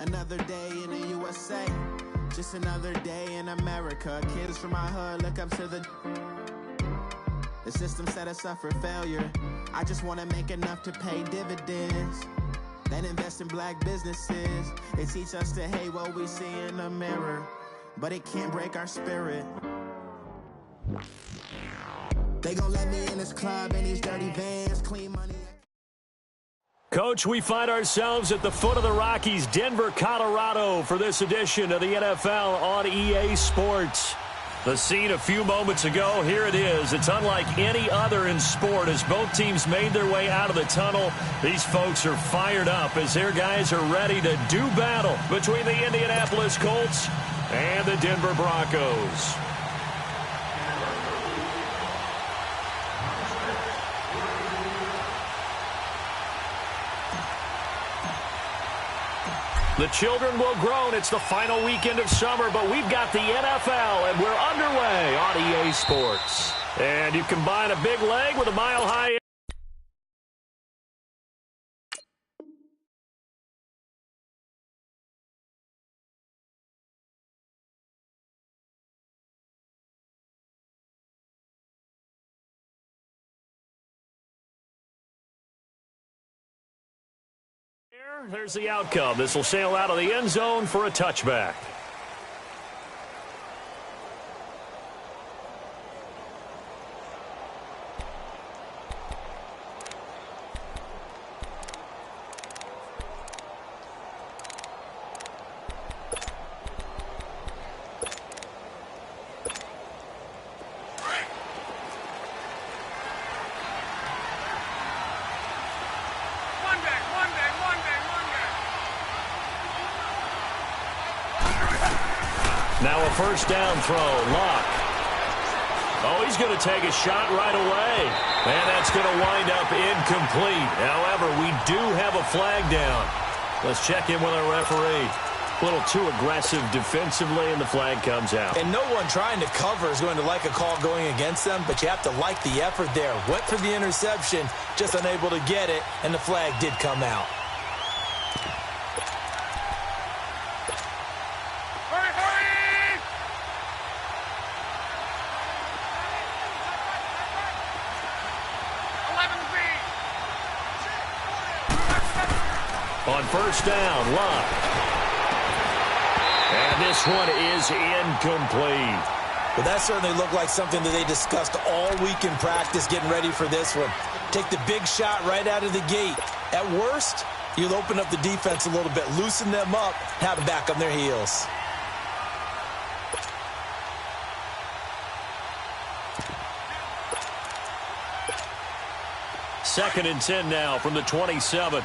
Another day in the USA, just another day in America. Kids from my hood look up to the system set us up for failure. I just want to make enough to pay dividends, then invest in black businesses. It teach us to hate what we see in the mirror, but it can't break our spirit. They gon' let me in this club in these dirty vans, clean money. Coach, we find ourselves at the foot of the Rockies, Denver, Colorado, for this edition of the NFL on EA Sports. The scene a few moments ago, here it is. It's unlike any other in sport as both teams made their way out of the tunnel. These folks are fired up as their guys are ready to do battle between the Indianapolis Colts and the Denver Broncos. The children will groan. It's the final weekend of summer, but we've got the NFL, and we're underway on EA Sports. And you combine a big leg with a mile-high. There's the outcome. This will sail out of the end zone for a touchback. Now a first down throw. Luck. Oh, he's going to take a shot right away. And that's going to wind up incomplete. However, we do have a flag down. Let's check in with our referee. A little too aggressive defensively, and the flag comes out. And no one trying to cover is going to like a call going against them, but you have to like the effort there. Went for the interception, just unable to get it, and the flag did come out. On first down, Luck. And this one is incomplete. Well, that certainly looked like something that they discussed all week in practice getting ready for this one. Take the big shot right out of the gate. At worst, you'll open up the defense a little bit, loosen them up, have them back on their heels. Second and 10 now from the 27.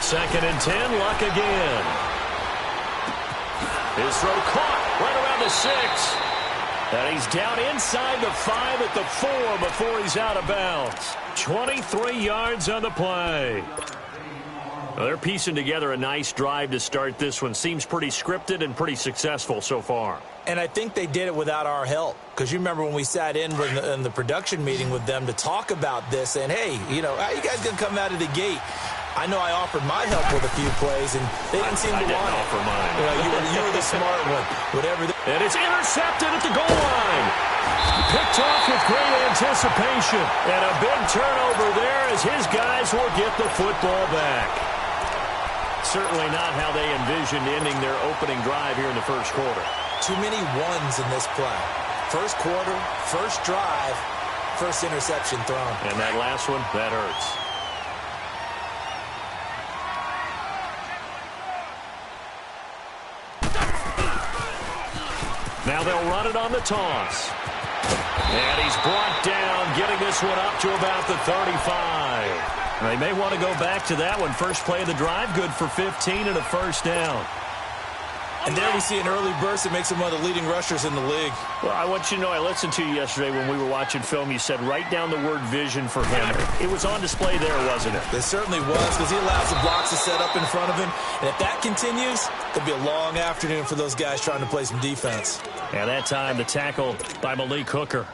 Second and 10, Luck again. His throw caught right around the 6. And he's down inside the 5 at the 4 before he's out of bounds. 23 yards on the play. Well, they're piecing together a nice drive to start this one. Seems pretty scripted and pretty successful so far. And I think they did it without our help. Because you remember when we sat in the production meeting with them to talk about this, and hey, you know, how you guys going to come out of the gate? I know I offered my help with a few plays, and they didn't seem to want it. I didn't offer mine. You were the smart one. Whatever. And it's intercepted at the goal line. Picked off with great anticipation. And a big turnover there as his guys will get the football back. Certainly not how they envisioned ending their opening drive here in the first quarter. Too many ones in this play. First quarter, first drive, first interception thrown. And that last one, that hurts. Now they'll run it on the toss. And he's brought down, getting this one up to about the 35. They may want to go back to that one. First play of the drive, good for 15 and a first down. And there we see an early burst that makes him one of the leading rushers in the league. Well, I want you to know, I listened to you yesterday when we were watching film. You said write down the word vision for him. It was on display there, wasn't it? It certainly was, because he allows the blocks to set up in front of him. And if that continues, it'll be a long afternoon for those guys trying to play some defense. And that time, the tackle by Malik Hooker.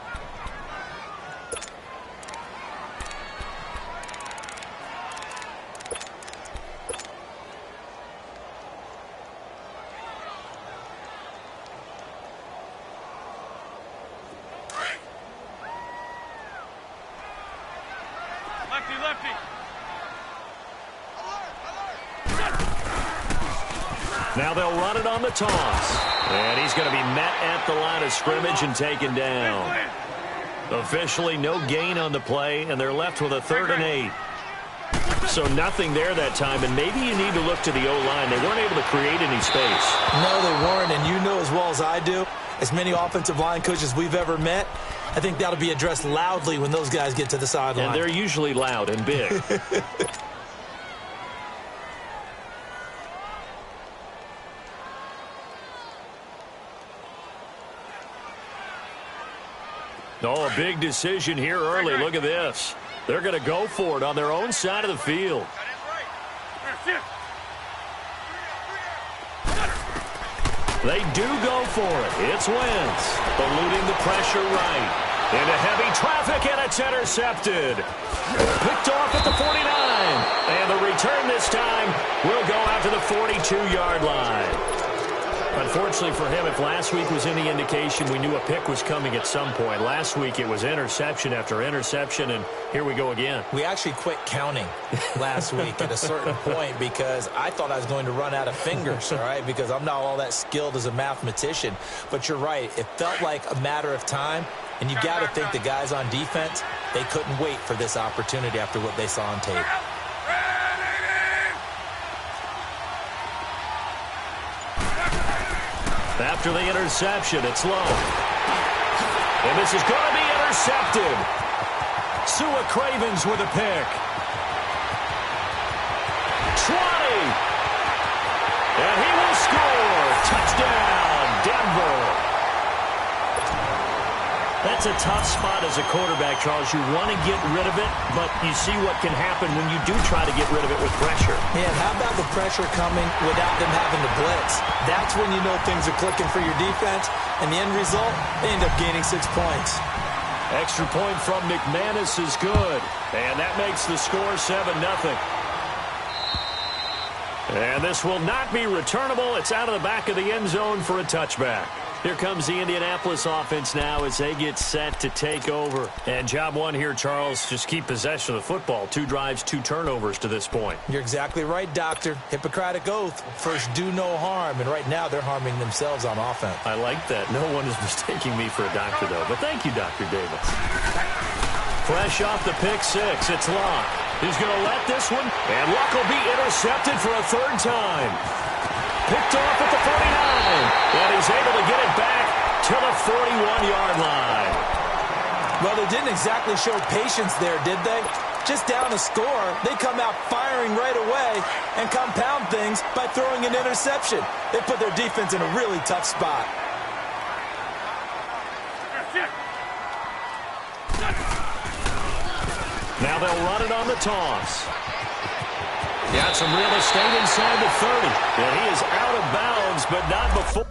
Now they'll run it on the toss. And he's going to be met at the line of scrimmage and taken down. Officially no gain on the play, and they're left with a 3rd and 8. So nothing there that time, and maybe you need to look to the O-line. They weren't able to create any space. No, they weren't, and you know as well as I do, as many offensive line coaches we've ever met, I think that'll be addressed loudly when those guys get to the sideline. And they're usually loud and big. Oh, a big decision here early. Look at this. They're going to go for it on their own side of the field. They do go for it. It's Wentz, eluding the pressure right. Into heavy traffic, and it's intercepted. Picked off at the 49. And the return this time will go out to the 42-yard line. Unfortunately for him, if last week was any indication, we knew a pick was coming at some point. Last week it was interception after interception, and here we go again. We actually quit counting last week at a certain point because I thought I was going to run out of fingers, all right, because I'm not all that skilled as a mathematician. But you're right. It felt like a matter of time, and you got to think the guys on defense, they couldn't wait for this opportunity after what they saw on tape. After the interception, it's low. And this is going to be intercepted. Sua Cravens with a pick. 20. And he will score. Touchdown, Denver. That's a tough spot as a quarterback, Charles. You want to get rid of it, but you see what can happen when you do try to get rid of it with pressure. Yeah, how about the pressure coming without them having to blitz? That's when you know things are clicking for your defense, and the end result, they end up gaining 6 points. Extra point from McManus is good, and that makes the score 7-0. And this will not be returnable. It's out of the back of the end zone for a touchback. Here comes the Indianapolis offense now as they get set to take over. And job one here, Charles, just keep possession of the football. 2 drives, 2 turnovers to this point. You're exactly right, Doctor. Hippocratic oath. First, do no harm. And right now, they're harming themselves on offense. I like that. No one is mistaking me for a doctor, though. But thank you, Dr. Davis. Fresh off the pick 6, it's Luck. He's going to let this one, and Luck will be intercepted for a 3rd time. Picked off at the 49, and he's able to get it back to the 41-yard line. Well, they didn't exactly show patience there, did they? Just down a score, they come out firing right away and compound things by throwing an interception. They put their defense in a really tough spot. Now they'll run it on the toss. Got some real estate inside the 30. And he is out of bounds, but not before.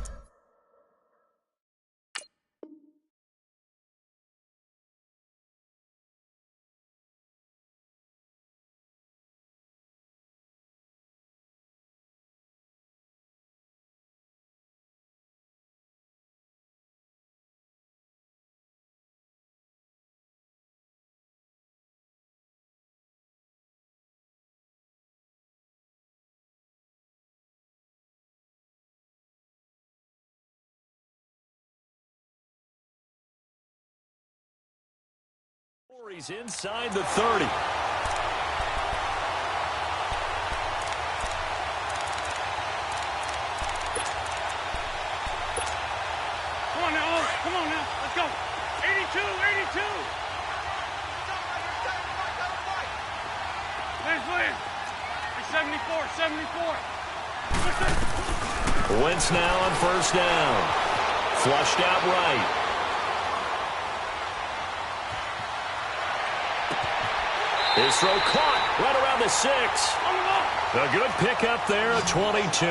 He's inside the 30. Come on now, come on now, let's go. 82, 82. Lance, 74, 74. Wentz now on 1st down. Flushed out right. His throw caught right around the 6. A good pickup there at 22.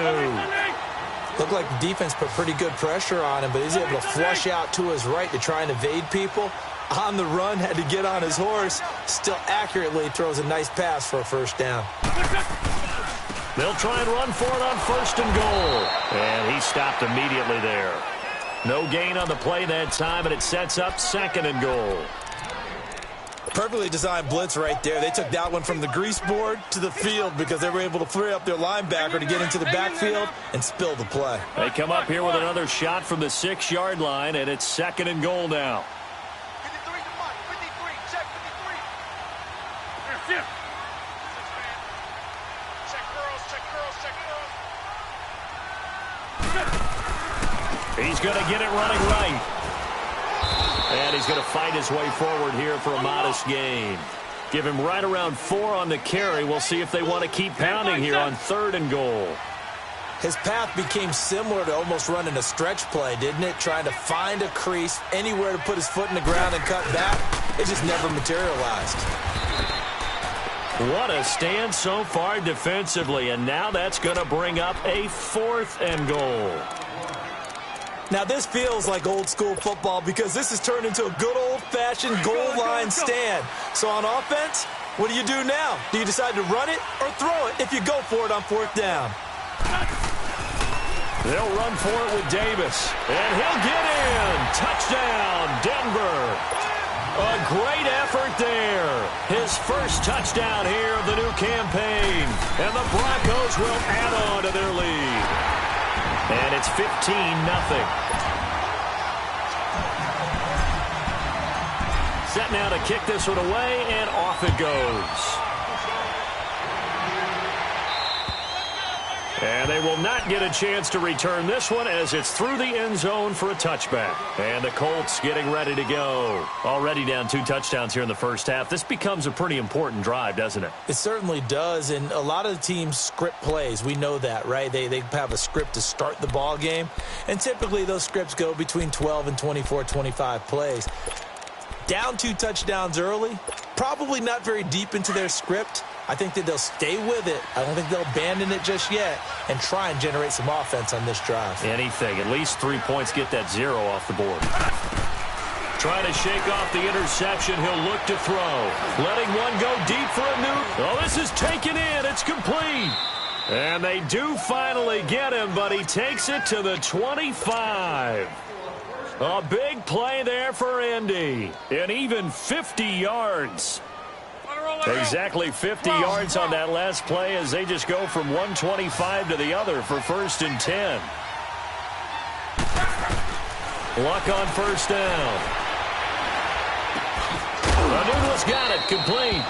Looked like the defense put pretty good pressure on him, but he's able to flush out to his right to try and evade people. On the run, had to get on his horse. Still accurately throws a nice pass for a 1st down. They'll try and run for it on 1st and goal. And he stopped immediately there. No gain on the play that time, and it sets up 2nd and goal. Perfectly designed blitz right there. They took that one from the grease board to the field because they were able to free up their linebacker to get into the backfield and spill the play. They come up here with another shot from the 6-yard line, and it's 2nd and goal now. 53 to Mike. 53. Check 53. Check girls. Check girls. Check girls. He's going to get it running right. And he's going to fight his way forward here for a modest gain. Give him right around 4 on the carry. We'll see if they want to keep pounding here on 3rd and goal. His path became similar to almost running a stretch play, didn't it? Trying to find a crease, anywhere to put his foot in the ground and cut back. It just never materialized. What a stand so far defensively, and now that's going to bring up a 4th and goal. Now, this feels like old-school football because this has turned into a good old-fashioned goal line stand. So on offense, what do you do now? Do you decide to run it or throw it if you go for it on 4th down? They'll run for it with Davis, and he'll get in. Touchdown, Denver. A great effort there. His first touchdown here of the new campaign. And the Broncos will add on to their lead. And it's 15-0. Set now to kick this one away, and off it goes. And they will not get a chance to return this one as it's through the end zone for a touchback. And the Colts getting ready to go. Already down 2 touchdowns here in the first half. This becomes a pretty important drive, doesn't it? It certainly does, and a lot of the teams script plays. We know that, right? They have a script to start the ball game, and typically those scripts go between 12 and 24, 25 plays. Down 2 touchdowns early, probably not very deep into their script. I think that they'll stay with it. I don't think they'll abandon it just yet and try and generate some offense on this drive. Anything. At least 3 points, get that 0 off the board. Trying to shake off the interception. He'll look to throw. Letting one go deep for a new. Oh, this is taken in. It's complete. And they do finally get him, but he takes it to the 25. A big play there for Indy. And even 50 yards. Exactly 50 yards on that last play as they just go from 125 to the other for 1st and 10. Luck on 1st down. Anuno's got it, complete.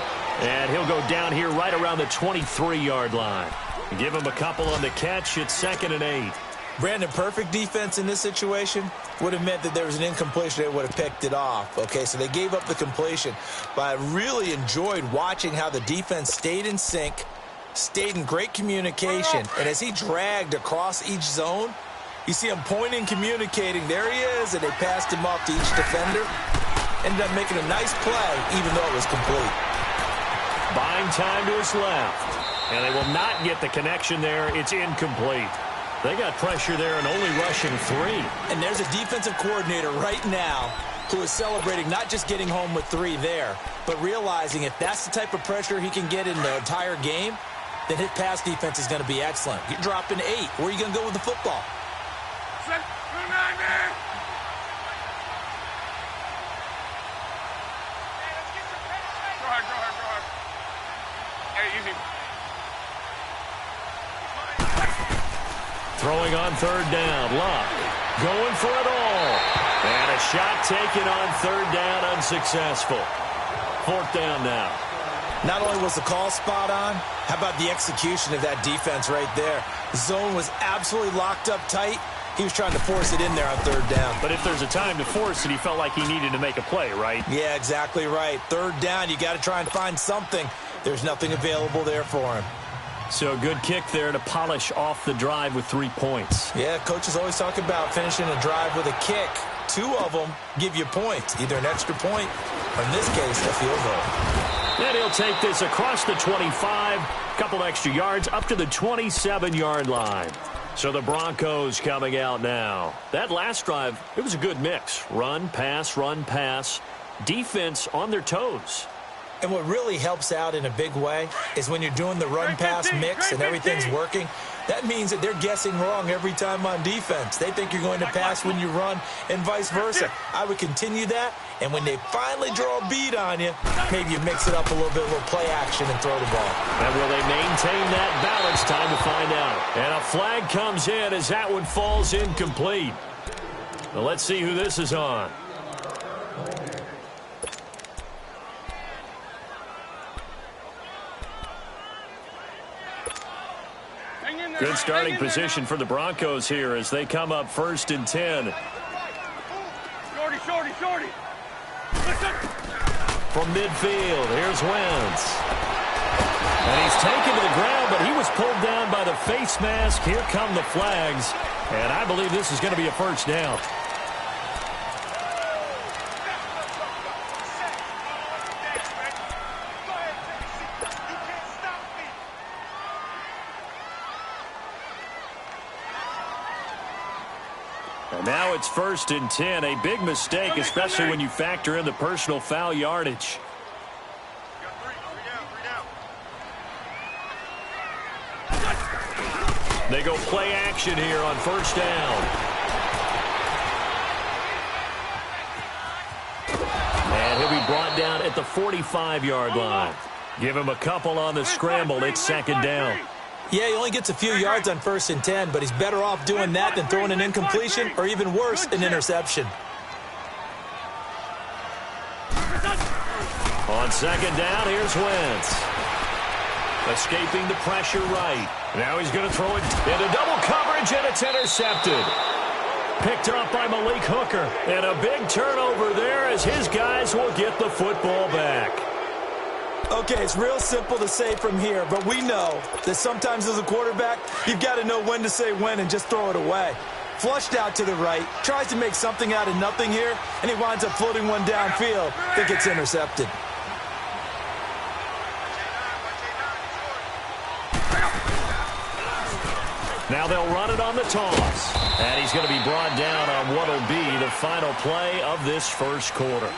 And he'll go down here right around the 23-yard line. Give him a couple on the catch. It's 2nd and 8. Brandon, perfect defense in this situation would have meant that there was an incompletion. They would have picked it off. Okay, so they gave up the completion. But I really enjoyed watching how the defense stayed in sync, stayed in great communication. And as he dragged across each zone, you see him pointing, communicating. There he is, and they passed him off to each defender. Ended up making a nice play, even though it was complete. Buying time to his left. And they will not get the connection there. It's incomplete. They got pressure there and only rushing 3. And there's a defensive coordinator right now who is celebrating not just getting home with 3 there, but realizing if that's the type of pressure he can get in the entire game, then his pass defense is going to be excellent. You're dropping 8. Where are you going to go with the football? Go hard. Hey, easy. Throwing on 3rd down. Luck going for it all. And a shot taken on 3rd down, unsuccessful. 4th down now. Not only was the call spot on, how about the execution of that defense right there? The zone was absolutely locked up tight. He was trying to force it in there on 3rd down. But if there's a time to force it, he felt like he needed to make a play, right? Yeah, exactly right. 3rd down, you got to try and find something. There's nothing available there for him. So a good kick there to polish off the drive with 3 points. Yeah, coaches always talk about finishing a drive with a kick. 2 of them give you points, either an extra point or, in this case, a field goal. And he'll take this across the 25, couple extra yards, up to the 27-yard line. So the Broncos coming out now. That last drive, it was a good mix. Run, pass, defense on their toes. And what really helps out in a big way is when you're doing the run-pass mix and everything's working, that means that they're guessing wrong every time on defense. They think you're going to pass when you run and vice versa. I would continue that, and when they finally draw a beat on you, maybe you mix it up a little bit, a little play action, and throw the ball. And will they maintain that balance? Time to find out. And a flag comes in as that one falls incomplete. Well, let's see who this is on. Good starting position for the Broncos here as they come up 1st and 10. Shorty. From midfield, here's Wentz. And he's taken to the ground, but he was pulled down by the face mask. Here come the flags, and I believe this is going to be a first down. And now it's 1st and 10. A big mistake, especially when you factor in the personal foul yardage. They go play action here on 1st down. And he'll be brought down at the 45-yard line. Give him a couple on the scramble. It's 2nd down. Yeah, he only gets a few yards on 1st and 10, but he's better off doing that than throwing an incompletion or even worse, an interception. On 2nd down, here's Wentz. Escaping the pressure right. Now he's going to throw it into double coverage, and it's intercepted. Picked up by Malik Hooker. And a big turnover there as his guys will get the football back. Okay, it's real simple to say from here, but we know that sometimes as a quarterback, you've got to know when to say when and just throw it away. Flushed out to the right, tries to make something out of nothing here, and he winds up floating one downfield that gets intercepted. Now they'll run it on the toss. And he's going to be brought down on what will be the final play of this first quarter.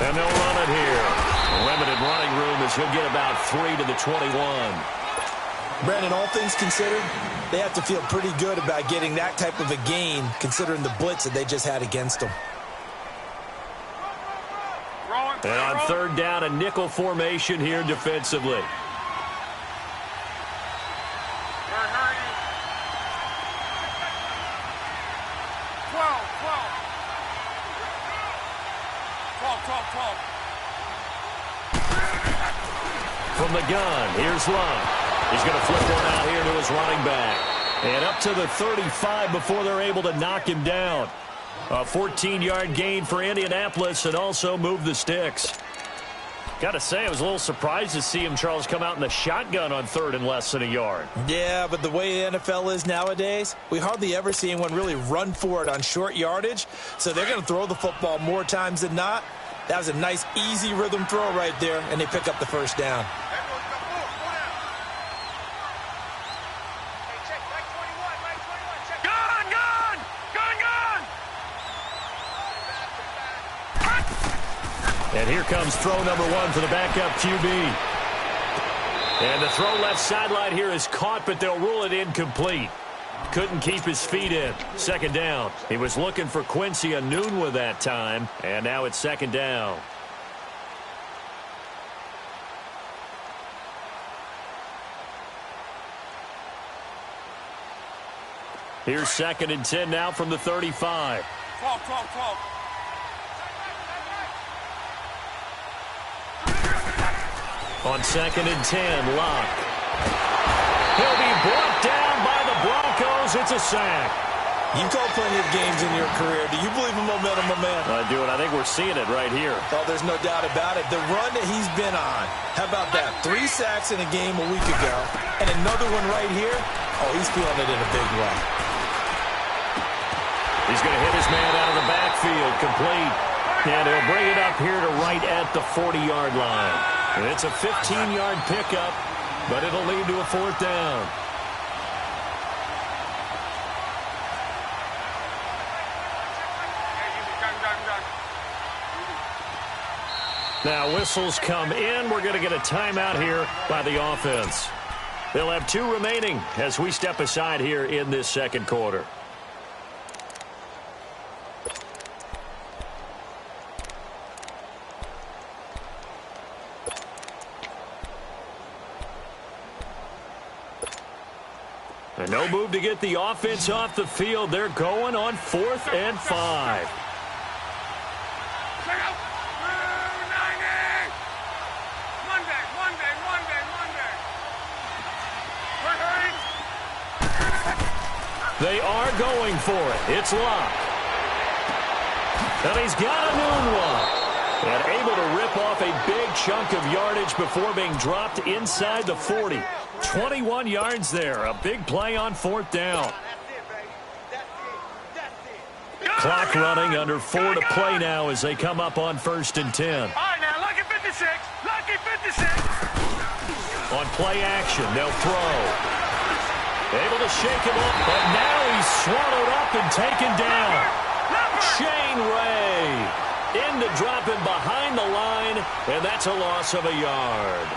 And they'll run it here. A limited running room as he'll get about 3 to the 21. Brandon, all things considered, they have to feel pretty good about getting that type of a gain considering the blitz that they just had against them. And on 3rd down, a nickel formation here defensively. From the gun, here's Love. He's going to flip one out here to his running back. And up to the 35 before they're able to knock him down. A 14-yard gain for Indianapolis and also move the sticks. Got to say, I was a little surprised to see him, Charles, come out in the shotgun on 3rd and less than a yard. Yeah, but the way the NFL is nowadays, we hardly ever see anyone really run for it on short yardage. So they're going to throw the football more times than not. That was a nice, easy rhythm throw right there, and they pick up the 1st down. And here comes throw number 1 for the backup QB. And the throw left sideline here is caught, but they'll rule it incomplete. Couldn't keep his feet in. 2nd down. He was looking for Quincy Enunwa that time, and now it's 2nd down. Here's 2nd and 10 now from the 35. 12. On 2nd and 10, Locke. He'll be brought down by the Broncos. It's a sack. You've called plenty of games in your career. Do you believe in momentum, my man? I do, and I think we're seeing it right here. Oh, there's no doubt about it. The run that he's been on. How about that? 3 sacks in a game a week ago, and another one right here. Oh, he's feeling it in a big way. He's going to hit his man out of the backfield, complete. And he'll bring it up here to right at the 40-yard line. And it's a 15-yard pickup, but it'll lead to a 4th down. Now whistles come in. We're going to get a timeout here by the offense. They'll have 2 remaining as we step aside here in this second quarter. And no move to get the offense off the field. They're going on 4th and 5. They are going for it. It's locked. And he's got a noon one. And able to rip off a big chunk of yardage before being dropped inside the 40. 21 yards there. A big play on 4th down. Clock running, under 4 to play now as they come up on 1st and 10. All right, now, lucky 56. Lucky 56. On play action, they'll throw. Able to shake him up, but now he's swallowed up and taken down. Shane Ray into dropping behind the line, and that's a loss of a yard.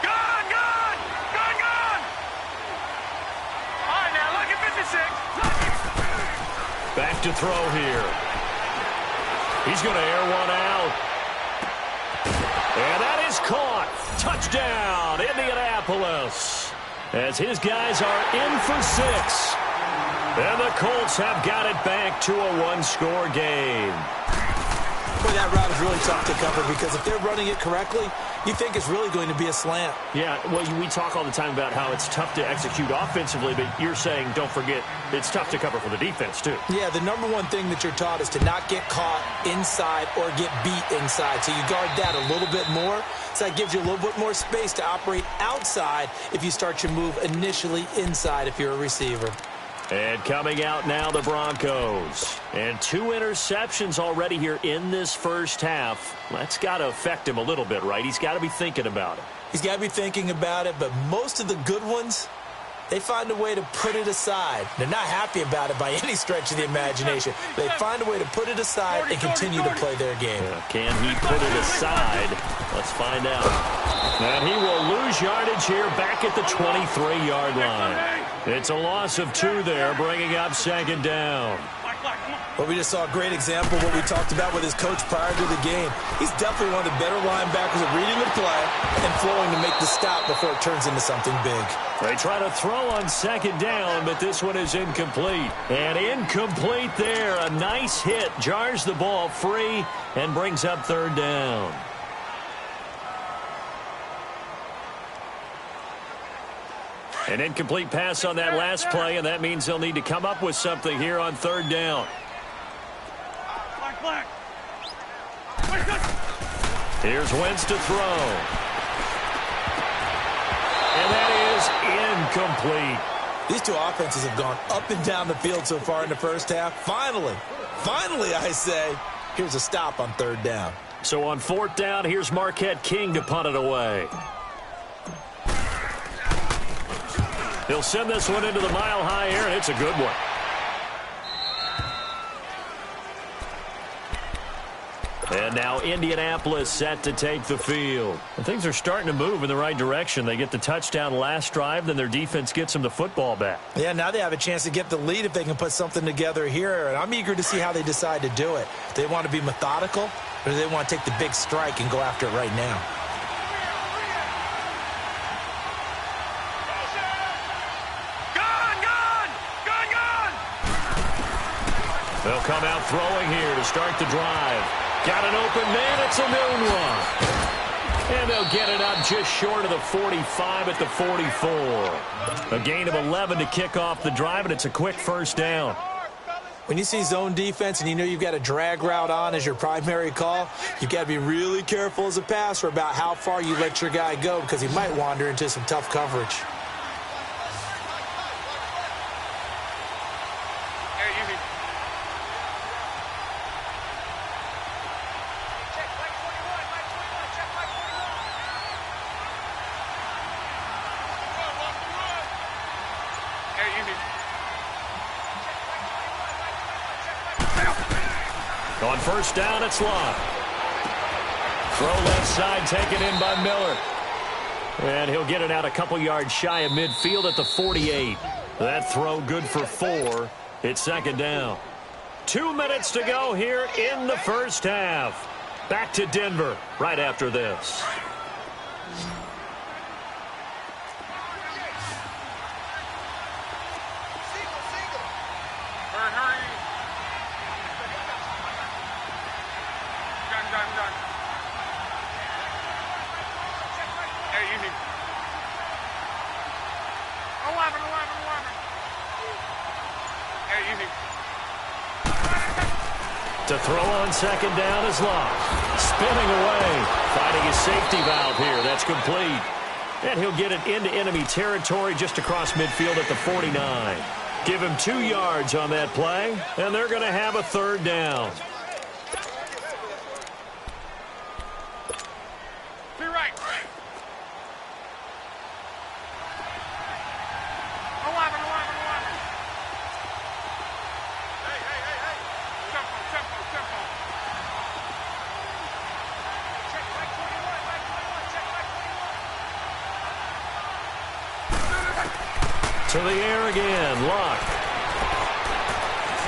Gone! All right, now, lucky 56. Back to throw here. He's going to air one out. And that is caught. Touchdown, Indianapolis. As his guys are in for 6. And the Colts have got it back to a 1-score game. Boy, that route is really tough to cover because if they're running it correctly, you think it's really going to be a slant. Yeah, well, we talk all the time about how it's tough to execute offensively, but you're saying, don't forget, it's tough to cover for the defense, too. Yeah, the number one thing that you're taught is to not get caught inside or get beat inside. So you guard that a little bit more. So that gives you a little bit more space to operate outside if you start your move initially inside if you're a receiver. And coming out now, the Broncos. And 2 interceptions already here in this first half. That's got to affect him a little bit, right? He's got to be thinking about it. He's got to be thinking about it, but most of the good ones, they find a way to put it aside. They're not happy about it by any stretch of the imagination. They find a way to put it aside and continue to play their game. Can he put it aside? Let's find out. And he will lose yardage here back at the 23-yard line. It's a loss of 2 there, bringing up 2nd down. Well, we just saw a great example of what we talked about with his coach prior to the game. He's definitely one of the better linebackers at reading the play and flowing to make the stop before it turns into something big. They try to throw on 2nd down, but this one is incomplete. And incomplete there. A nice hit. Jars the ball free and brings up 3rd down. An incomplete pass on that last play, and that means they'll need to come up with something here on 3rd down. Here's Wentz to throw. And that is incomplete. These 2 offenses have gone up and down the field so far in the first half. Finally, I say, here's a stop on 3rd down. So on 4th down, here's Marquette King to punt it away. He'll send this one into the mile-high air, and it's a good one. And now Indianapolis set to take the field. And things are starting to move in the right direction. They get the touchdown last drive, then their defense gets them the football back. Yeah, now they have a chance to get the lead if they can put something together here. And I'm eager to see how they decide to do it. Do they want to be methodical, or do they want to take the big strike and go after it right now? They'll come out throwing here to start the drive. Got an open man. It's a noon one. And they'll get it up just short of the 45 at the 44. A gain of 11 to kick off the drive, and it's a quick 1st down. When you see zone defense and you know you've got a drag route on as your primary call, you've got to be really careful as a passer about how far you let your guy go because he might wander into some tough coverage. On first down, it's Locke. Throw left side, taken in by Miller. And he'll get it out a couple yards shy of midfield at the 48. That throw good for 4. It's second down. 2 minutes to go here in the first half. Back to Denver right after this. To throw on second down is Locke. Spinning away. Finding his safety valve here. That's complete. And he'll get it into enemy territory just across midfield at the 49. Give him 2 yards on that play, and they're going to have a third down. Be right. 11. Hey. Tempo. Check right 21. To the air again, Locke.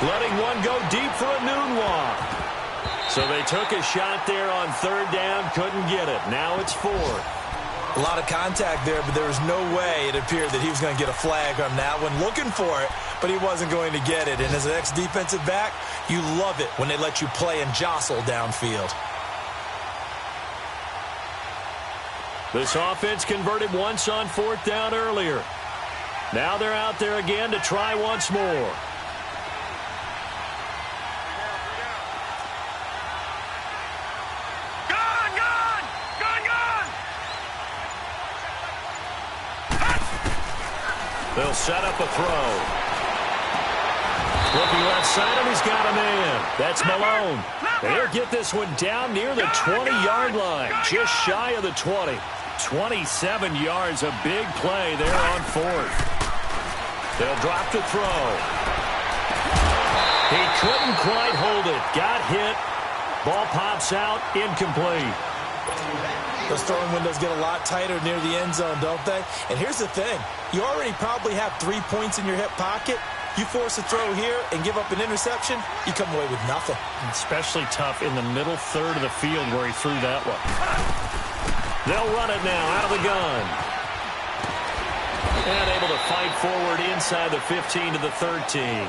Letting one go deep for a noon walk. So they took a shot there on third down, couldn't get it. Now it's 4. A lot of contact there, but there was no way it appeared that he was going to get a flag on that one. Looking for it, but he wasn't going to get it. And as an ex-defensive back, you love it when they let you play and jostle downfield. This offense converted once on fourth down earlier. Now they're out there again to try once more. They'll set up a throw. Looking left side, and he's got a man. That's Malone. They'll get this one down near the 20-yard line, just shy of the 20. 27 yards, a big play there on fourth. They'll drop the throw. He couldn't quite hold it. Got hit. Ball pops out, incomplete. Those throwing windows get a lot tighter near the end zone, don't they? And here's the thing. You already probably have 3 points in your hip pocket. You force a throw here and give up an interception, you come away with nothing. Especially tough in the middle third of the field where he threw that one. They'll run it now out of the gun. And able to fight forward inside the 15 to the 13.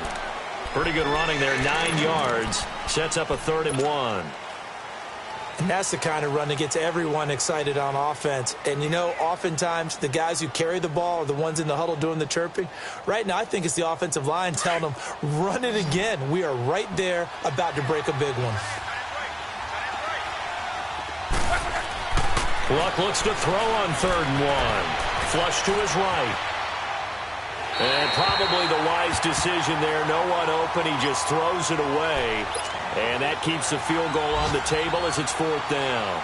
Pretty good running there, 9 yards. Sets up a 3rd and 1. And that's the kind of run that gets everyone excited on offense. And, you know, oftentimes the guys who carry the ball are the ones in the huddle doing the chirping. Right now, I think it's the offensive line telling them, run it again. We are right there about to break a big one. Luck looks to throw on 3rd and 1. Flush to his right. And probably the wise decision there. No one open. He just throws it away. And that keeps the field goal on the table as it's 4th down.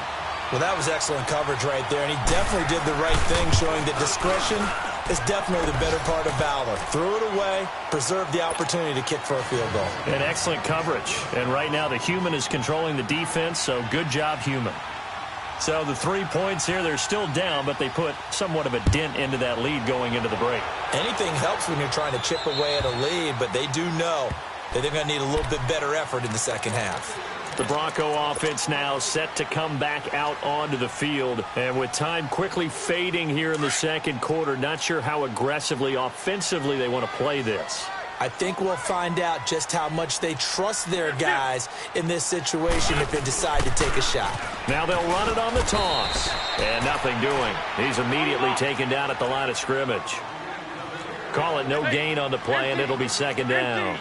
Well, that was excellent coverage right there. And he definitely did the right thing, showing that discretion is definitely the better part of valor. Threw it away, preserved the opportunity to kick for a field goal. And excellent coverage. And right now the human is controlling the defense, so good job, human. So the 3 points here, they're still down, but they put somewhat of a dent into that lead going into the break. Anything helps when you're trying to chip away at a lead, but they do know that they're going to need a little bit better effort in the second half. The Bronco offense now set to come back out onto the field. And with time quickly fading here in the second quarter, not sure how aggressively, offensively they want to play this. I think we'll find out just how much they trust their guys in this situation if they decide to take a shot. Now they'll run it on the toss. And nothing doing. He's immediately taken down at the line of scrimmage. Call it no gain on the play, and it'll be second down.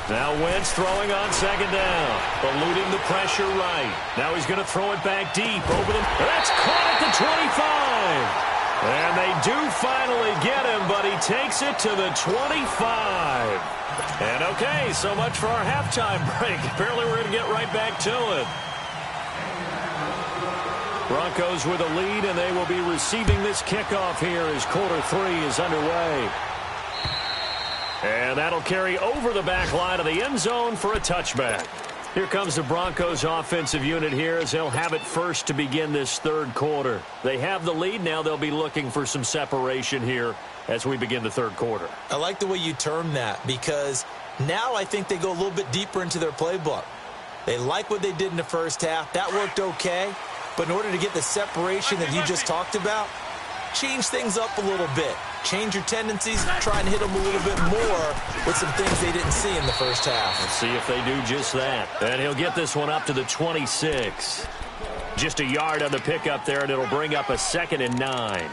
Now Wentz throwing on second down, eluding the pressure right. Now he's going to throw it back deep over the... That's caught at the 25. And they do finally get him, but he takes it to the 25. And okay, so much for our halftime break. Apparently we're going to get right back to it. Broncos with a lead, and they will be receiving this kickoff here as quarter 3 is underway. And that'll carry over the back line of the end zone for a touchback. Here comes the Broncos offensive unit here as they'll have it first to begin this third quarter. They have the lead. Now they'll be looking for some separation here as we begin the third quarter. I like the way you term that because now I think they go a little bit deeper into their playbook. They like what they did in the first half. That worked okay. But in order to get the separation that you just talked about, change things up a little bit. Change your tendencies, try and hit them a little bit more with some things they didn't see in the first half. Let's see if they do just that. And he'll get this one up to the 26. Just a yard on the pickup there, and it'll bring up a 2nd and 9.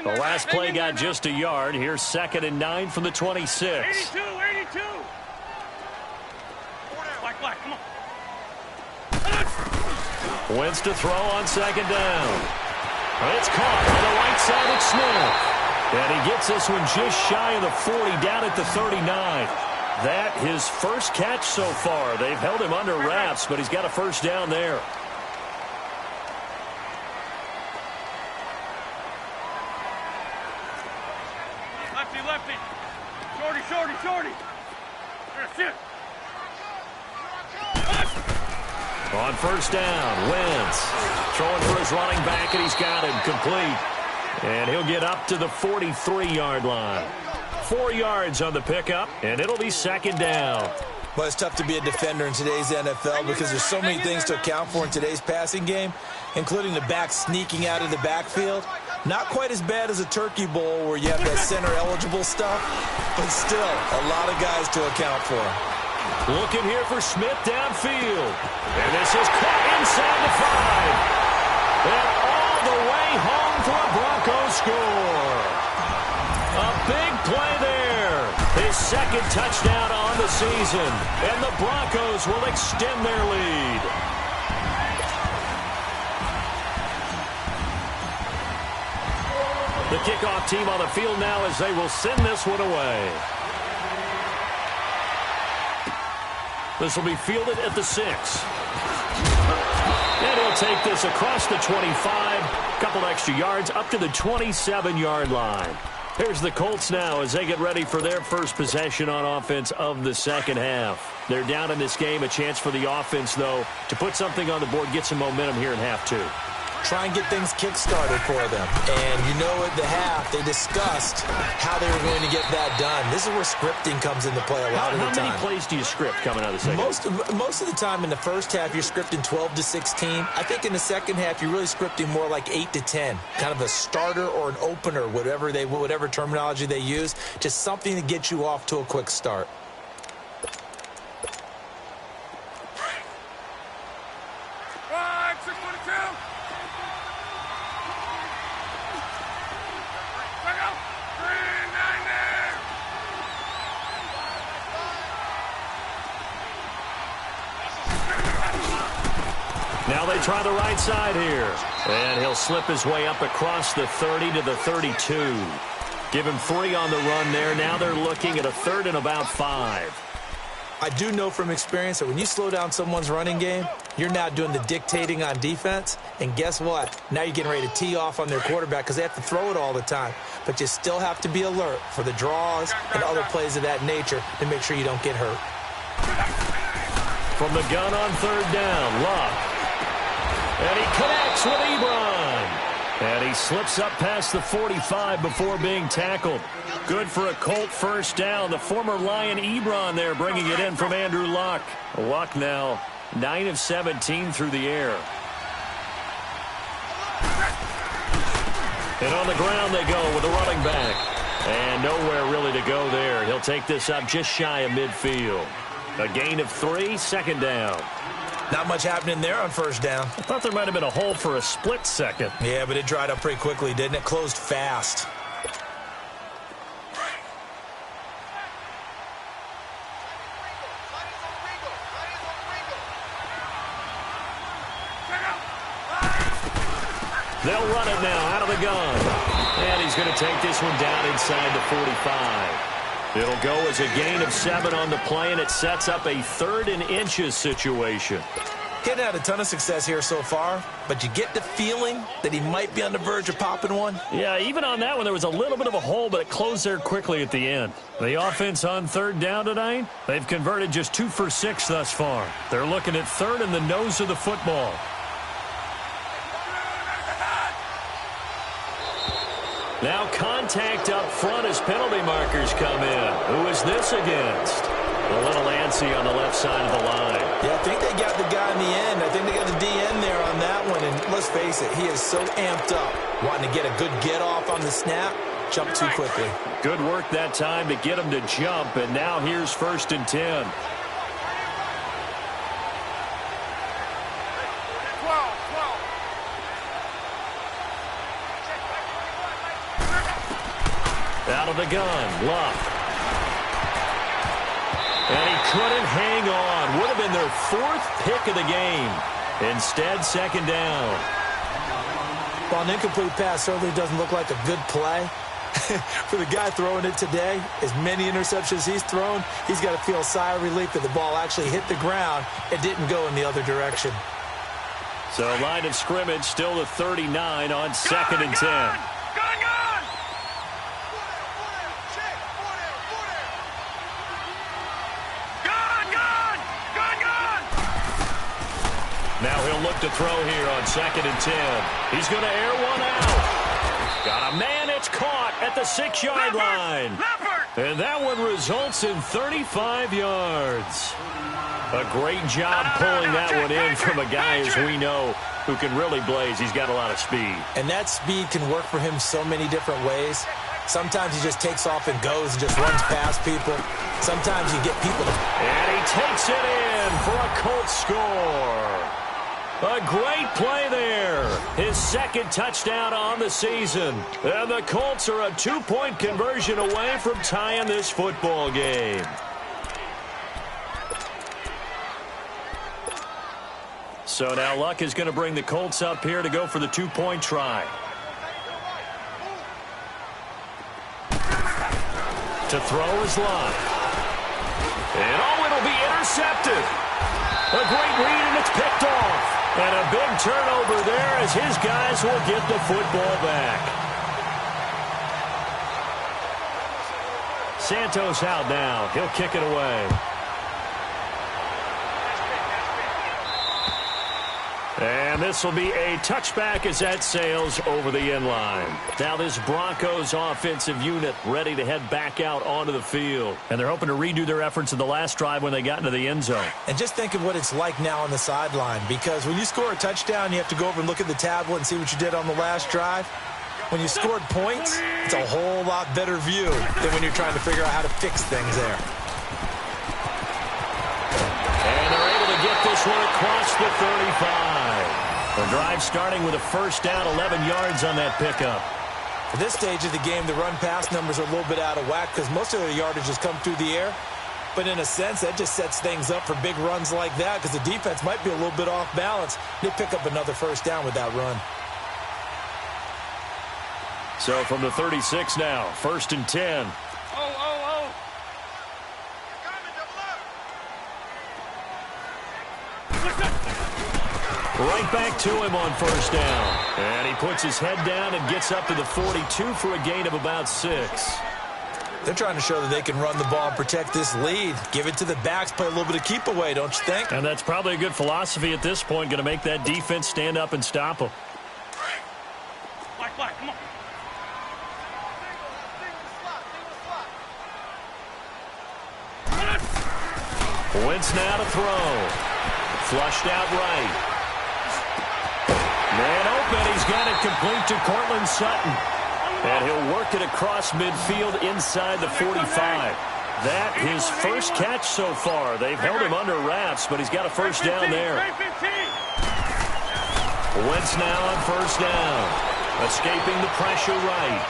The last play got just a yard. Here's 2nd and 9 from the 26. 82. Black, come on. Wentz to throw on 2nd down. It's caught on the right side of Smith. And he gets this one just shy of the 40, down at the 39. That his first catch so far. They've held him under wraps, but he's got a first down there. Lefty. Shorty. That's it. On first down, Wentz throwing for his running back, and he's got him complete. And he'll get up to the 43-yard line. 4 yards on the pickup, and it'll be 2nd down. Well, it's tough to be a defender in today's NFL because there's so many things to account for in today's passing game, including the back sneaking out of the backfield. Not quite as bad as a turkey bowl where you have that center-eligible stuff, but still a lot of guys to account for. Looking here for Smith downfield. And this is caught inside the 5. And all the way home for a Broncos score. A big play there. His 2nd touchdown on the season. And the Broncos will extend their lead. The kickoff team on the field now as they will send this one away. This will be fielded at the 6. And he'll take this across the 25. Couple extra yards up to the 27-yard line. Here's the Colts now as they get ready for their first possession on offense of the second half. They're down in this game. A chance for the offense, though, to put something on the board, get some momentum here in half 2. Try and get things kick-started for them. And you know at the half, they discussed how they were going to get that done. This is where scripting comes into play a lot of the time. How many plays do you script coming out of the second half? Most of the time in the first half, you're scripting 12 to 16. I think in the second half, you're really scripting more like 8 to 10. Kind of a starter or an opener, whatever terminology they use. Just something to get you off to a quick start. Now they try the right side here. And he'll slip his way up across the 30 to the 32. Give him 3 on the run there. Now they're looking at a 3rd and about 5. I do know from experience that when you slow down someone's running game, you're now doing the dictating on defense. And guess what? Now you're getting ready to tee off on their quarterback because they have to throw it all the time. But you still have to be alert for the draws and other plays of that nature to make sure you don't get hurt. From the gun on 3rd down, Luck. And he connects with Ebron. And he slips up past the 45 before being tackled. Good for a Colt first down. The former Lion Ebron there bringing it in from Andrew Luck. Luck now 9 of 17 through the air. And on the ground they go with the running back. And nowhere really to go there. He'll take this up just shy of midfield. A gain of 3, 2nd down. Not much happening there on first down. I thought there might have been a hole for a split second. Yeah, but it dried up pretty quickly, didn't it? Closed fast. They'll run it now out of the gun. And he's going to take this one down inside the 45. It'll go as a gain of 7 on the play, and it sets up a 3rd and inches situation. He hadn't had a ton of success here so far, but you get the feeling that he might be on the verge of popping one. Yeah, even on that one, there was a little bit of a hole, but it closed there quickly at the end. The offense on third down tonight, they've converted just 2 for 6 thus far. They're looking at third in the nose of the football. Now contact up front as penalty markers come in. Who is this against? A little antsy on the left side of the line. Yeah, I think they got the guy in the end. I think they got the DN there on that one. And let's face it, he is so amped up, wanting to get a good get-off on the snap, jump too quickly. Good work that time to get him to jump, and now here's 1st and 10. Out of the gun, Luck. And he couldn't hang on. Would have been their 4th pick of the game. Instead, 2nd down. Well, an incomplete pass certainly doesn't look like a good play. For the guy throwing it today, as many interceptions he's thrown, he's got to feel a sigh of relief that the ball actually hit the ground and didn't go in the other direction. So line of scrimmage still the 39 on 2nd and 10. Now he'll look to throw here on 2nd and 10. He's going to air one out. Got a man. It's caught at the 6-yard line. And that one results in 35 yards. A great job pulling that one in from a guy, as we know, who can really blaze. He's got a lot of speed. And that speed can work for him so many different ways. Sometimes he just takes off and goes and just runs past people. Sometimes you get people to... And he takes it in for a Colts score. A great play there. His 2nd touchdown on the season. And the Colts are a 2-point conversion away from tying this football game. So now Luck is going to bring the Colts up here to go for the 2-point try. To throw is Luck. And it'll be intercepted. A great read, and it's picked off. And a big turnover there as his guys will get the football back. Santos out now. He'll kick it away. And this will be a touchback as that sails over the end line. Now this Broncos offensive unit ready to head back out onto the field. And they're hoping to redo their efforts in the last drive when they got into the end zone. And just think of what it's like now on the sideline, because when you score a touchdown, you have to go over and look at the tablet and see what you did on the last drive. When you scored points, it's a whole lot better view than when you're trying to figure out how to fix things there. And they're able to get this one across the 35. The drive starting with a 1st down, 11 yards on that pickup. At this stage of the game, the run-pass numbers are a little bit out of whack because most of their yardage has come through the air. But in a sense, that just sets things up for big runs like that because the defense might be a little bit off balance. They pick up another 1st down with that run. So from the 36 now, 1st and 10. Right back to him on 1st down. And he puts his head down and gets up to the 42 for a gain of about 6. They're trying to show that they can run the ball and protect this lead. Give it to the backs, play a little bit of keep away, don't you think? And that's probably a good philosophy at this point, going to make that defense stand up and stop them. Black, come on. Wentz now to throw. Flushed out right. Man open, he's got it complete to Cortland Sutton. And he'll work it across midfield inside the 45. That his 1st catch so far. They've held him under wraps, but he's got a 1st down there. Wentz now on 1st down. Escaping the pressure right.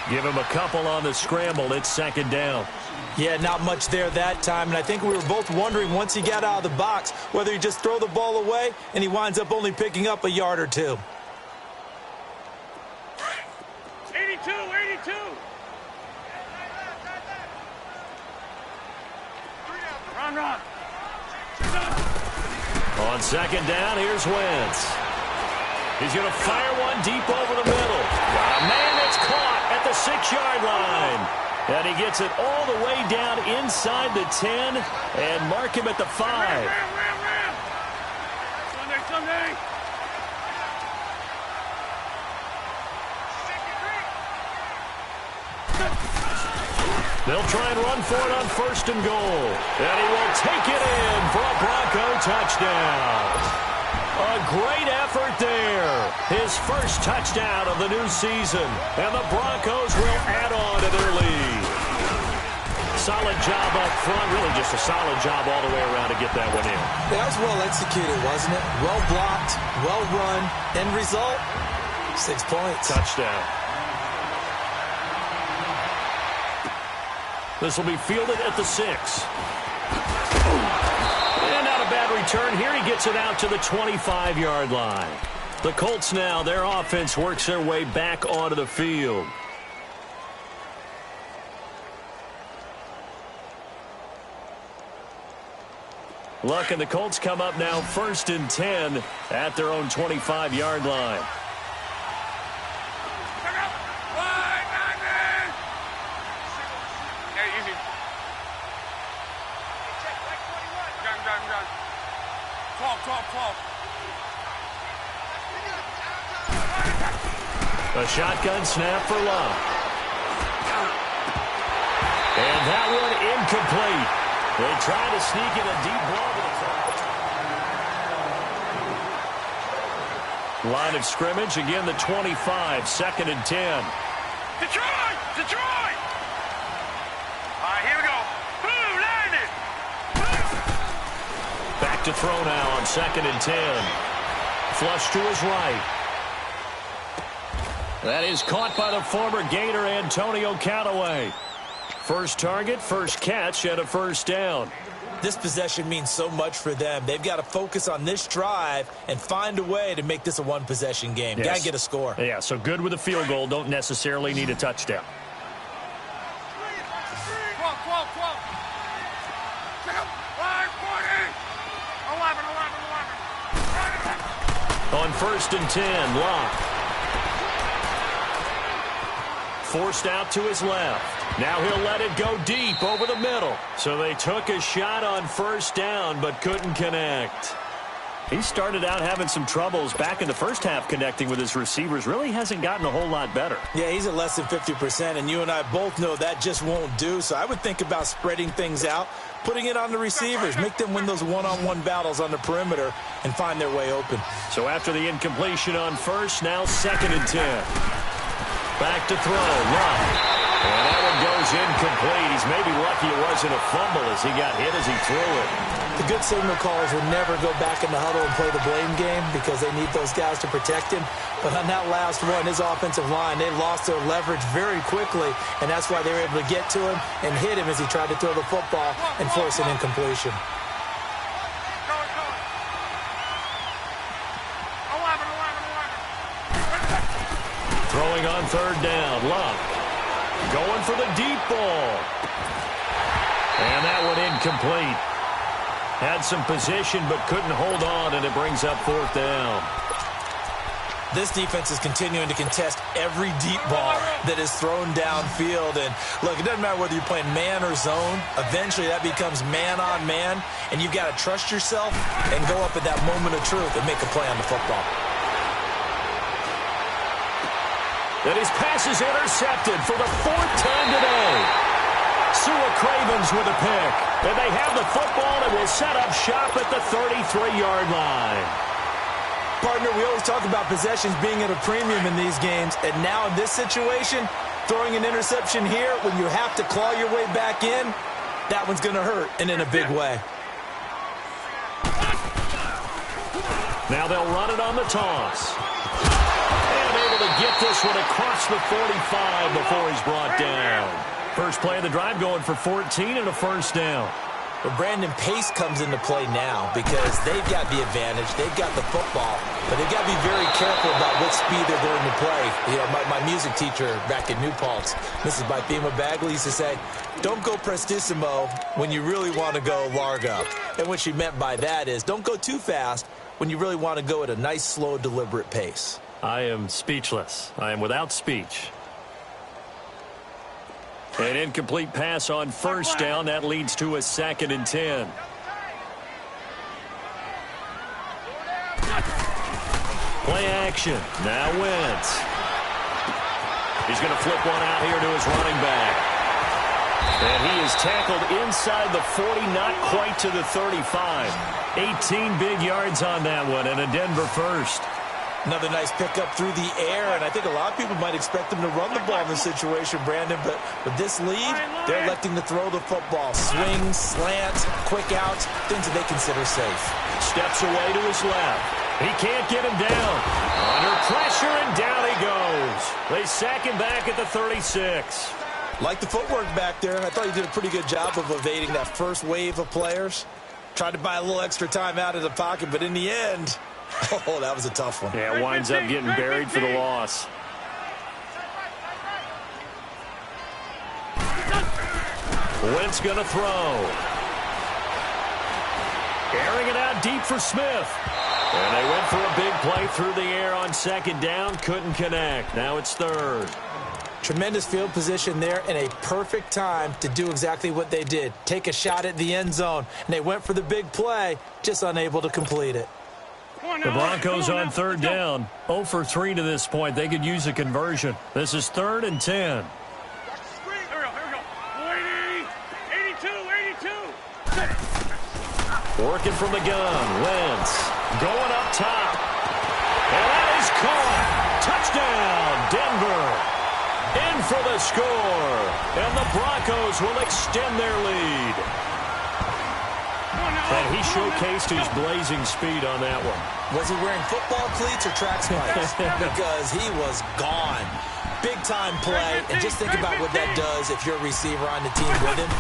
Give him a couple on the scramble. It's 2nd down. Yeah, not much there that time, and I think we were both wondering once he got out of the box whether he just throw the ball away and he winds up only picking up a yard or 2. 82. Run. On second down, here's Wentz. He's going to fire one deep over the middle. Man, it's caught at the 6-yard line. And he gets it all the way down inside the 10 and mark him at the 5. Sunday. They'll try and run for it on 1st and goal. And he will take it in for a Bronco touchdown. A great effort there. His first touchdown of the new season. And the Broncos will add on to their lead. Solid job up front. Really just a solid job all the way around to get that one in. That was well executed, wasn't it? Well blocked, well run. End result, 6 points. Touchdown. This will be fielded at the 6. And not a bad return here. He gets it out to the 25-yard line. The Colts now, their offense works their way back onto the field. Luck and the Colts come up now 1st and 10 at their own 25-yard line. A shotgun snap for Love. And that one incomplete. They try to sneak in a deep ball. Line of scrimmage, again the 25, 2nd and 10. Detroit! Detroit! All right, here we go. Blue, landed! Back to throw now on 2nd and 10. Flush to his right. That is caught by the former Gator Antonio Callaway. First target, first catch, and a 1st down. This possession means so much for them. They've got to focus on this drive and find a way to make this a one-possession game. Yes. Got to get a score. Yeah, so good with a field goal. Don't necessarily need a touchdown. 12. 11. On 1st and 10, Locke. Forced out to his left. Now he'll let it go deep over the middle. So they took a shot on 1st down but couldn't connect. He started out having some troubles back in the first half connecting with his receivers. Really hasn't gotten a whole lot better. Yeah, he's at less than 50%, and you and I both know that just won't do. So I would think about spreading things out, putting it on the receivers, make them win those one-on-one battles on the perimeter and find their way open. So after the incompletion on 1st, now 2nd and 10. Back to throw, Love. And that one goes incomplete. He's maybe lucky it wasn't a fumble as he got hit as he threw it. The good signal callers would never go back in the huddle and play the blame game because they need those guys to protect him. But on that last one, his offensive line, they lost their leverage very quickly, and that's why they were able to get to him and hit him as he tried to throw the football and force an incompletion. Throwing on 3rd down, Love. Going for the deep ball. And that one incomplete. Had some position but couldn't hold on, and it brings up 4th down. This defense is continuing to contest every deep ball that is thrown downfield. And look, it doesn't matter whether you're playing man or zone. Eventually that becomes man on man, and you've got to trust yourself and go up at that moment of truth and make a play on the football. And his pass is intercepted for the 4th time today. Sua Cravens with a pick. And they have the football and will set up shop at the 33-yard line. Partner, we always talk about possessions being at a premium in these games. And now in this situation, throwing an interception here when you have to claw your way back in, that one's going to hurt, and in a big way. Now they'll run it on the toss. To get this one across the 45 before he's brought down. First play of the drive going for 14 and a 1st down. But Brandon, pace comes into play now because they've got the advantage. They've got the football, but they've got to be very careful about what speed they're going to play. You know, my music teacher back in New Paltz, Mrs. Bythema Bagley, used to say, don't go prestissimo when you really want to go largo. And what she meant by that is don't go too fast when you really want to go at a nice, slow, deliberate pace. I am speechless. I am without speech. An incomplete pass on first down. That leads to a 2nd and 10. Play action. Now Wentz. He's going to flip one out here to his running back. And he is tackled inside the 40, not quite to the 35. 18 big yards on that one, and a Denver first. Another nice pickup through the air, and I think a lot of people might expect them to run the ball in this situation, Brandon, but with this lead, they're electing to throw the football. Swings, slants, quick outs, things that they consider safe. Steps away to his left. He can't get him down. Under pressure, and down he goes. They sack him back at the 36. Like the footwork back there. I thought he did a pretty good job of evading that first wave of players. Tried to buy a little extra time out of the pocket, but in the end, oh, that was a tough one. Yeah, winds up getting buried for the loss. Wentz going to throw. Airing it out deep for Smith. And they went for a big play through the air on 2nd down. Couldn't connect. Now it's 3rd. Tremendous field position there and a perfect time to do exactly what they did. Take a shot at the end zone. And they went for the big play, just unable to complete it. The Broncos on 3rd down. 0 for 3 to this point. They could use a conversion. This is 3rd and 10. Here we go. 82. Working from the gun. Wentz going up top. And that is caught. Touchdown, Denver. In for the score. And the Broncos will extend their lead. And he showcased his blazing speed on that one. Was he wearing football cleats or track spikes? Because he was gone. Big-time play. And just think about what that does if you're a receiver on the team with him.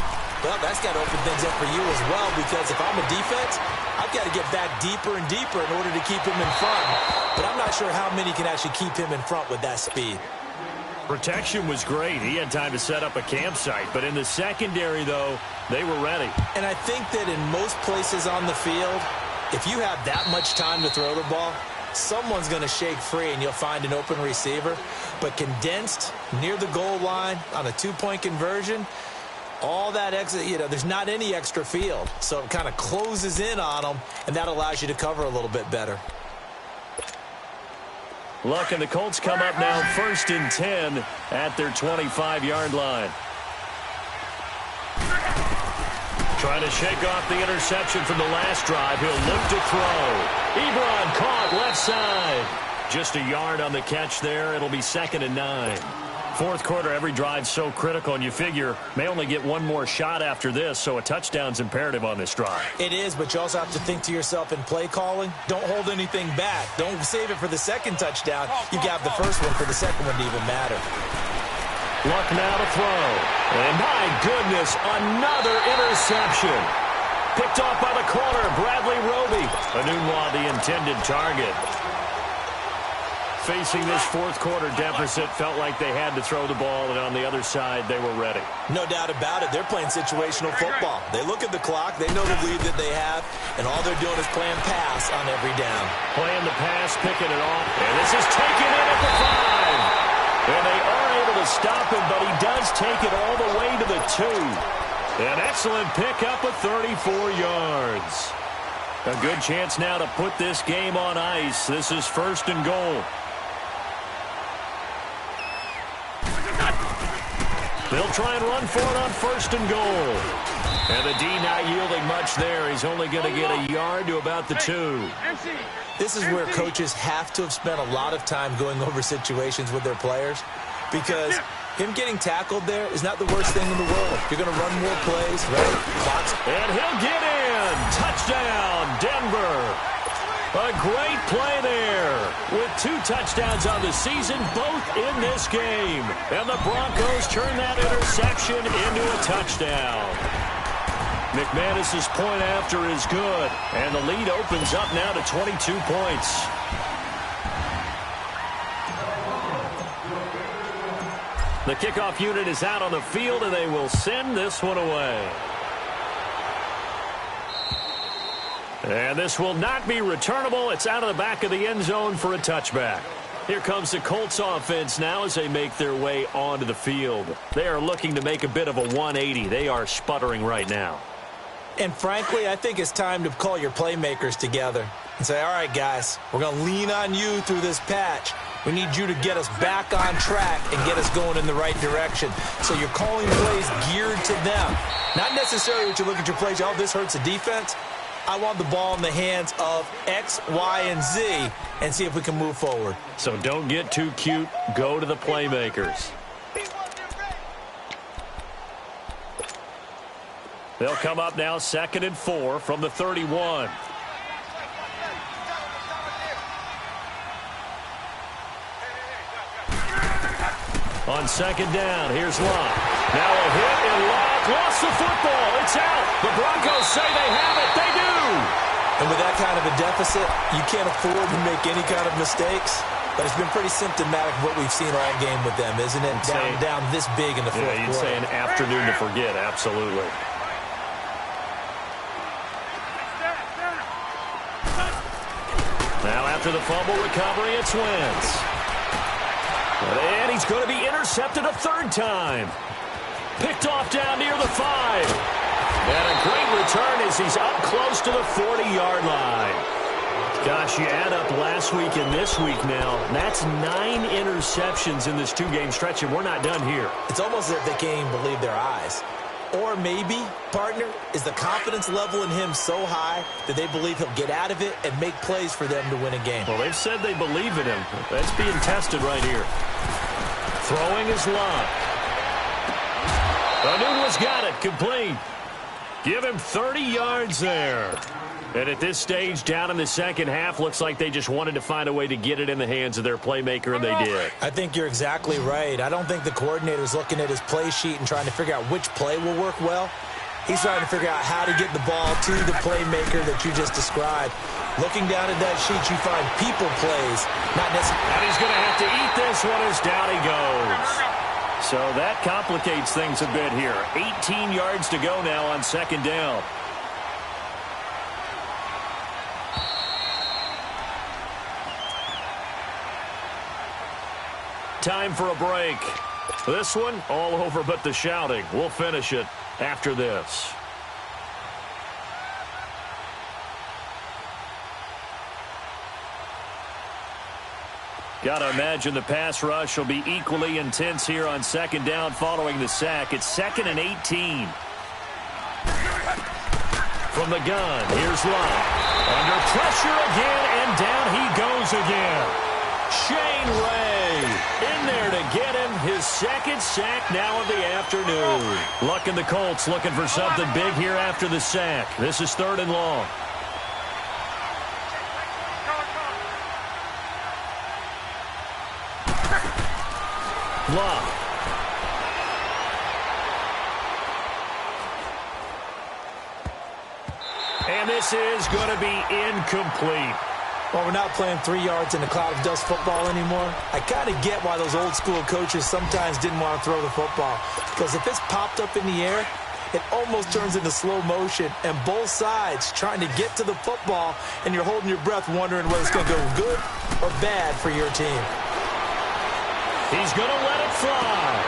Well, that's got to open things up for you as well, because if I'm a defense, I've got to get back deeper and deeper in order to keep him in front. But I'm not sure how many can actually keep him in front with that speed. Protection was great. He had time to set up a campsite. But in the secondary, though, they were ready. And I think that in most places on the field, if you have that much time to throw the ball, someone's going to shake free and you'll find an open receiver. But condensed near the goal line on a 2-point conversion, all that extra, there's not any extra field. So it kind of closes in on them, and that allows you to cover a little bit better. Look, and the Colts come up now 1st and 10 at their 25-yard line. Trying to shake off the interception from the last drive. He'll look to throw. Ebron caught left side. Just a yard on the catch there. It'll be 2nd and 9. Fourth quarter, every drive's so critical, and you figure may only get one more shot after this, so a touchdown's imperative on this drive. It is, but you also have to think to yourself in play calling, don't hold anything back. Don't save it for the second touchdown. You got the first one for the second one to even matter. Luck now to throw. And my goodness, another interception. Picked off by the corner, Bradley Roby. Anunwa, the intended target. Facing this fourth quarter deficit, felt like they had to throw the ball, and on the other side, they were ready. No doubt about it. They're playing situational football. They look at the clock. They know the lead that they have, and all they're doing is playing pass on every down. Playing the pass, picking it off, and this is taken in at the 5. And they are able to stop him, but he does take it all the way to the 2. An excellent pickup of 34 yards. A good chance now to put this game on ice. This is 1st and goal. They'll try and run for it on 1st and goal. And the D not yielding much there. He's only going to get a yard to about the 2. This is where coaches have to have spent a lot of time going over situations with their players, because him getting tackled there is not the worst thing in the world. You're going to run more plays, right? Clocks. And he'll get in. Touchdown, Denver. A great play there with 2 touchdowns on the season, both in this game. And the Broncos turn that interception into a touchdown. McManus's point after is good, and the lead opens up now to 22 points. The kickoff unit is out on the field, and they will send this one away. And this will not be returnable. It's out of the back of the end zone for a touchback. Here comes the Colts offense now as they make their way onto the field. They are looking to make a bit of a 180. They are sputtering right now. And frankly, I think it's time to call your playmakers together and say, all right, guys, we're going to lean on you through this patch. We need you to get us back on track and get us going in the right direction. So you're calling plays geared to them. Not necessarily that you look at your plays, oh, this hurts the defense. I want the ball in the hands of X, Y, and Z and see if we can move forward. So don't get too cute. Go to the playmakers. They'll come up now 2nd and 4 from the 31. On 2nd down, here's Locke. Now a hit, and Locke lost the football. It's out. The Broncos say they have it. They do. And with that kind of a deficit, you can't afford to make any kind of mistakes. But it's been pretty symptomatic of what we've seen all game with them, isn't it? Down this big in the fourth quarter. Yeah, you'd say an afternoon to forget. Absolutely. Now after the fumble recovery, it's Wentz. And he's going to be intercepted a 3rd time. Picked off down near the 5. And a great return as he's up close to the 40-yard line. Gosh, you add up last week and this week now. That's 9 interceptions in this 2-game stretch, and we're not done here. It's almost as if they can't even believe their eyes. Or maybe, partner, is the confidence level in him so high that they believe he'll get out of it and make plays for them to win a game. Well, they've said they believe in him. That's being tested right here. Throwing is Locke. Anunua's got it. Complete. Give him 30 yards there. And at this stage, down in the second half, looks like they just wanted to find a way to get it in the hands of their playmaker, and they did. I think you're exactly right. I don't think the coordinator's looking at his play sheet and trying to figure out which play will work well. He's trying to figure out how to get the ball to the playmaker that you just described. Looking down at that sheet, you find people plays, not necessarily. And he's going to have to eat this one as down he goes. So that complicates things a bit here. 18 yards to go now on 2nd down. Time for a break. This one, all over but the shouting. We'll finish it after this. Got to imagine the pass rush will be equally intense here on 2nd down following the sack. It's 2nd and 18. From the gun, here's Locke. Under pressure again, and down he goes again. Shane Ray in there to get him his 2nd sack now of the afternoon. Luck and the Colts looking for something big here after the sack. This is 3rd and long. Locke. And this is going to be incomplete. Well, we're not playing 3 yards in a cloud of dust football anymore. I kind of get why those old school coaches sometimes didn't want to throw the football. Because if it's popped up in the air, it almost turns into slow motion. And both sides trying to get to the football, and you're holding your breath wondering whether it's going to go good or bad for your team. He's going to let it fly.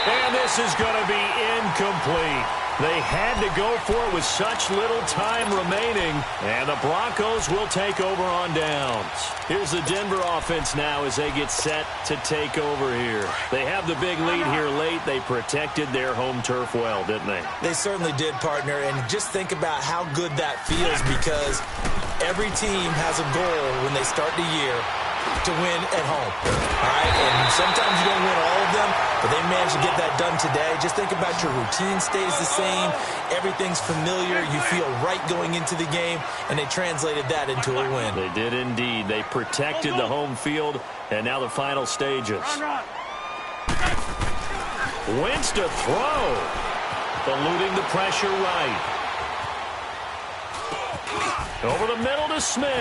And this is going to be incomplete. They had to go for it with such little time remaining, and the Broncos will take over on downs. Here's the Denver offense now as they get set to take over here. They have the big lead here late. They protected their home turf well, didn't they? They certainly did, partner, and just think about how good that feels because every team has a goal when they start the year to win at home. All right, and sometimes you don't win all of them, but they managed to get that done today. Just think about your routine stays the same. Everything's familiar. You feel right going into the game, and they translated that into a win. They did indeed. They protected the home field, and now the final stages. Wentz to throw. Eluding the pressure right. Over the middle to Smith.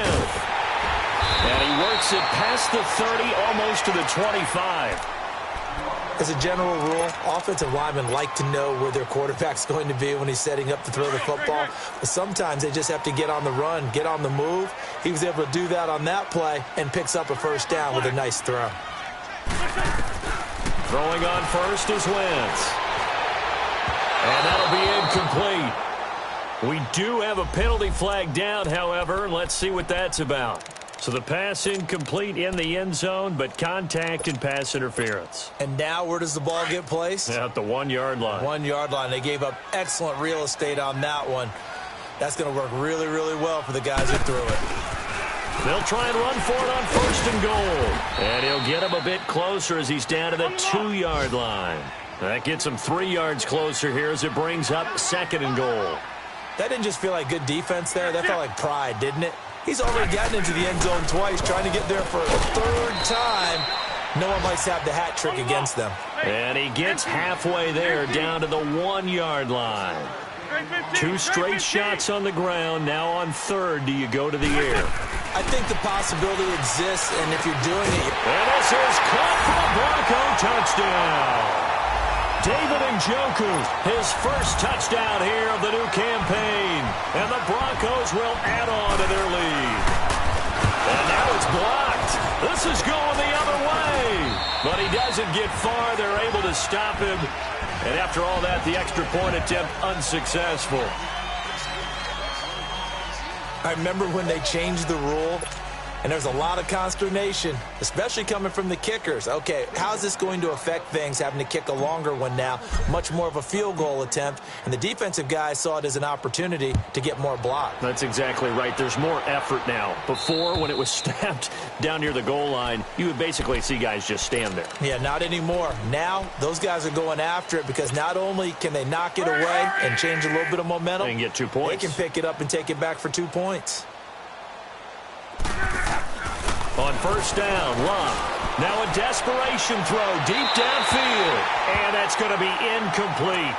And he works it past the 30, almost to the 25. As a general rule, offensive linemen like to know where their quarterback's going to be when he's setting up to throw the football. But sometimes they just have to get on the run, get on the move. He was able to do that on that play and picks up a first down with a nice throw. Throwing on first is Wentz. And that'll be incomplete. We do have a penalty flag down, however. Let's see what that's about. So the pass incomplete in the end zone, but contact and pass interference. And now where does the ball get placed? At the 1 yard line. 1 yard line. They gave up excellent real estate on that one. That's going to work really, really well for the guys who threw it. They'll try and run for it on first and goal. And he'll get him a bit closer as he's down to the 2 yard line. That gets him 3 yards closer here as it brings up second and goal. That didn't just feel like good defense there. That felt like pride, didn't it? He's already gotten into the end zone twice, trying to get there for a third time. No one likes to have the hat trick against them. And he gets halfway there, down to the 1 yard line. 2 straight shots on the ground. Now on third, do you go to the air? I think the possibility exists, and if you're doing it... And this is caught for a Bronco touchdown. David Njoku, his first touchdown here of the new campaign. And the Broncos will add on to their lead. And now it's blocked. This is going the other way. But he doesn't get far. They're able to stop him. And after all that, the extra point attempt unsuccessful. I remember when they changed the rule, and there's a lot of consternation, especially coming from the kickers. Okay, how's this going to affect things, having to kick a longer one now, much more of a field goal attempt, and the defensive guys saw it as an opportunity to get more block. That's exactly right. There's more effort now. Before, when it was snapped down near the goal line, you would basically see guys just stand there. Yeah, not anymore. Now, those guys are going after it because not only can they knock it away and change a little bit of momentum, and get 2 points. They can pick it up and take it back for 2 points. On first down, Love. Now a desperation throw deep downfield. And that's going to be incomplete.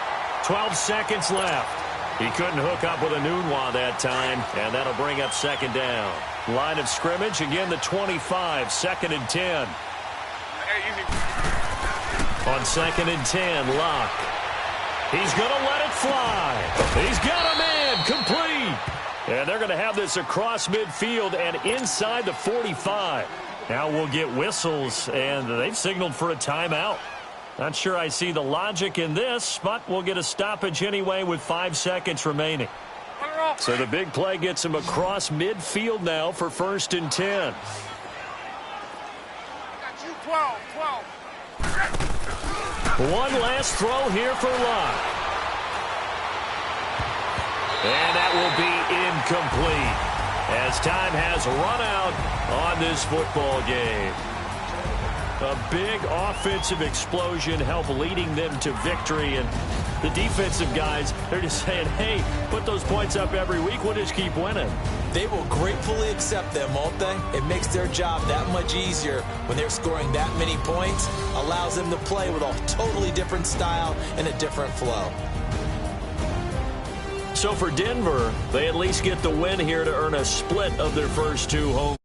12 seconds left. He couldn't hook up with a Nunwa that time, and that'll bring up second down. Line of scrimmage, again the 25, second and 10. On second and 10, Locke. He's going to let it fly. He's got a man, complete. And they're going to have this across midfield and inside the 45. Now we'll get whistles, and they've signaled for a timeout. Not sure I see the logic in this, but we'll get a stoppage anyway with 5 seconds remaining. So the big play gets him across midfield now for first and 10. One last throw here for Locke. And that will be incomplete as time has run out on this football game. A big offensive explosion helped leading them to victory. And the defensive guys, they're just saying, hey, put those points up every week. We'll just keep winning. They will gratefully accept them, won't they? It makes their job that much easier when they're scoring that many points. Allows them to play with a totally different style and a different flow. So for Denver, they at least get the win here to earn a split of their first 2 home